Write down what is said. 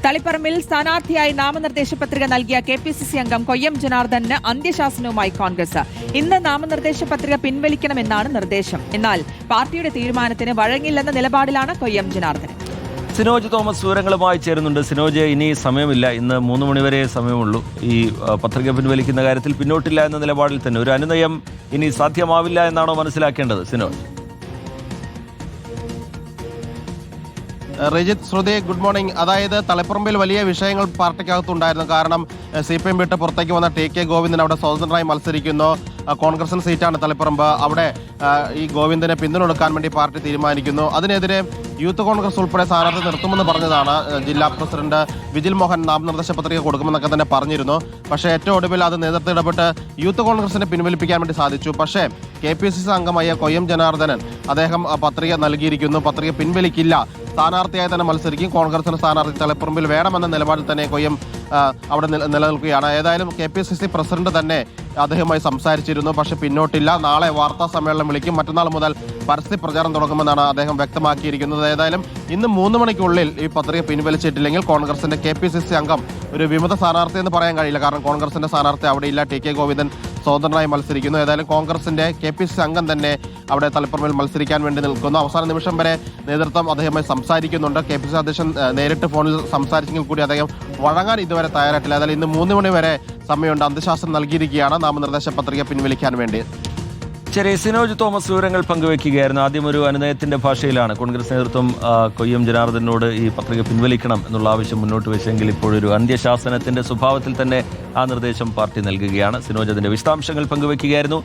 തളിപ്പറമ്പിൽ സ്ഥാനാർത്ഥിയായി നാമനിർദ്ദേശ പത്രിക നൽകിയ KPCC അംഗം കൊയ്യം ജനാർദ്ദനന് അന്ത്യശാസനവുമായി കോൺഗ്രസ്. ഇന്ന് നാമനിർദ്ദേശ പത്രിക പിൻവലിക്കണമെന്നാണ് നിർദ്ദേശം. എന്നാൽ പാർട്ടിയുടെ തീരുമാനത്തിന് വഴങ്ങില്ലെന്ന നിലപാടിലാണ് കൊയ്യം ജനാർദ്ദനൻ. സിനോജ് തോമസ് വിവരങ്ങളുമായി ചേരുന്നുണ്ട്. സിനോജ്, ഇനി സമയമില്ല, ഇന്ന് 3 മണിവരെ സമയമുള്ളൂ. ഈ പത്രിക പിൻവലിക്കുന്ന കാര്യത്തിൽ പിന്നോട്ടില്ല എന്ന നിലപാടിൽ തന്നെ ഒരു അനുനയം ഇനി സാധ്യമാവില്ല എന്നാണോ മനസ്സിലാക്കേണ്ടത്? സിനോജ്. റിജിത്ത്, ശ്രുതി, ഗുഡ് മോർണിംഗ്. അതായത് തളിപ്പറമ്പിൽ വലിയ വിഷയങ്ങൾ പാർട്ടിക്കകത്തുണ്ടായിരുന്നു. കാരണം CPM വിട്ട് പുറത്തേക്ക് വന്ന TK ഗോവിന്ദൻ അവിടെ സ്വതന്ത്രനായി മത്സരിക്കുന്നു. കോൺഗ്രസിന് സീറ്റാണ് തളിപ്പറമ്പ്. അവിടെ ഈ ഗോവിന്ദനെ പിന്തുണക്കാൻ വേണ്ടി പാർട്ടി തീരുമാനിക്കുന്നു. അതിനെതിരെ യൂത്ത് കോൺഗ്രസ് ഉൾപ്പെടെ സ്ഥാനാർത്ഥി നിർത്തുമെന്ന് പറഞ്ഞതാണ് ജില്ലാ പ്രസിഡന്റ് വിജിൽ മോഹൻ. നാമനിർദ്ദേശ പത്രിക കൊടുക്കുമെന്നൊക്കെ തന്നെ പറഞ്ഞിരുന്നു. പക്ഷേ ഏറ്റവും ഒടുവിൽ അത് നേതൃത്വം ഇടപെട്ട് യൂത്ത് കോൺഗ്രസിനെ പിൻവലിപ്പിക്കാൻ വേണ്ടി സാധിച്ചു. പക്ഷേ KPCC അംഗമായ കൊയ്യം ജനാർദ്ദനൻ അദ്ദേഹം പത്രിക നൽകിയിരിക്കുന്നു. പത്രിക പിൻവലിക്കില്ല, സ്ഥാനാർത്ഥിയായി തന്നെ മത്സരിക്കും, കോൺഗ്രസിന് സ്ഥാനാർത്ഥി തളിപ്പറമ്പിൽ വേണമെന്ന നിലപാടിൽ തന്നെ കൊയ്യം അവിടെ നിലനിൽക്കുകയാണ്. ഏതായാലും KPCC പ്രസിഡന്റ് തന്നെ അദ്ദേഹവുമായി സംസാരിച്ചിരുന്നു. പക്ഷെ പിന്നോട്ടില്ല. നാളെ വാർത്താ സമ്മേളനം വിളിക്കും. മറ്റന്നാൾ മുതൽ പരസ്യ പ്രചാരണം തുടങ്ങുമെന്നാണ് അദ്ദേഹം വ്യക്തമാക്കിയിരിക്കുന്നത്. ഏതായാലും ഇന്ന് 3 മണിക്കുള്ളിൽ ഈ പത്രിക പിൻവലിച്ചിട്ടില്ലെങ്കിൽ കോൺഗ്രസിന്റെ KPCC അംഗം ഒരു വിമത സ്ഥാനാർത്ഥി എന്ന് പറയാൻ കഴിയില്ല. കാരണം കോൺഗ്രസിന്റെ സ്ഥാനാർത്ഥി അവിടെയില്ല. TK ഗോവിന്ദൻ സ്വതന്ത്രനായി മത്സരിക്കുന്നു. ഏതായാലും കോൺഗ്രസിന്റെ KPCC അംഗം തന്നെ അവിടെ തളിപ്പറമ്പിൽ മത്സരിക്കാൻ വേണ്ടി നിൽക്കുന്നു. അവസാന നിമിഷം വരെ നേതൃത്വം അദ്ദേഹവുമായി സംസാരിക്കുന്നുണ്ട്. KPCC അധ്യക്ഷൻ നേരിട്ട് ഫോണിൽ സംസാരിച്ചെങ്കിൽ കൂടി അദ്ദേഹം വഴങ്ങാൻ ഇതുവരെ തയ്യാറായിട്ടില്ല. ഏതായാലും ഇന്ന് 3 മണി വരെ സമയമുണ്ട്. അന്ത്യശാസനം നൽകിയിരിക്കുകയാണ് നാമനിർദ്ദേശ പത്രിക പിൻവലിക്കാൻ വേണ്ടി. ശരി, സിനോജ് തോമസ് വിവരങ്ങൾ പങ്കുവയ്ക്കുകയായിരുന്നു. ആദ്യം ഒരു അനുനയത്തിന്റെ ഭാഷയിലാണ് കോൺഗ്രസ് നേതൃത്വം കൊയ്യം ജനാർദ്ദനോട് ഈ പത്രിക പിൻവലിക്കണം എന്നുള്ള ആവശ്യം മുന്നോട്ട് വെച്ചെങ്കിൽ ഇപ്പോഴൊരു അന്ത്യശാസനത്തിന്റെ സ്വഭാവത്തിൽ തന്നെ ആ നിർദ്ദേശം പാർട്ടി നൽകുകയാണ്. സിനോജ് അതിന്റെ വിശദാംശങ്ങൾ പങ്കുവയ്ക്കുകയായിരുന്നു.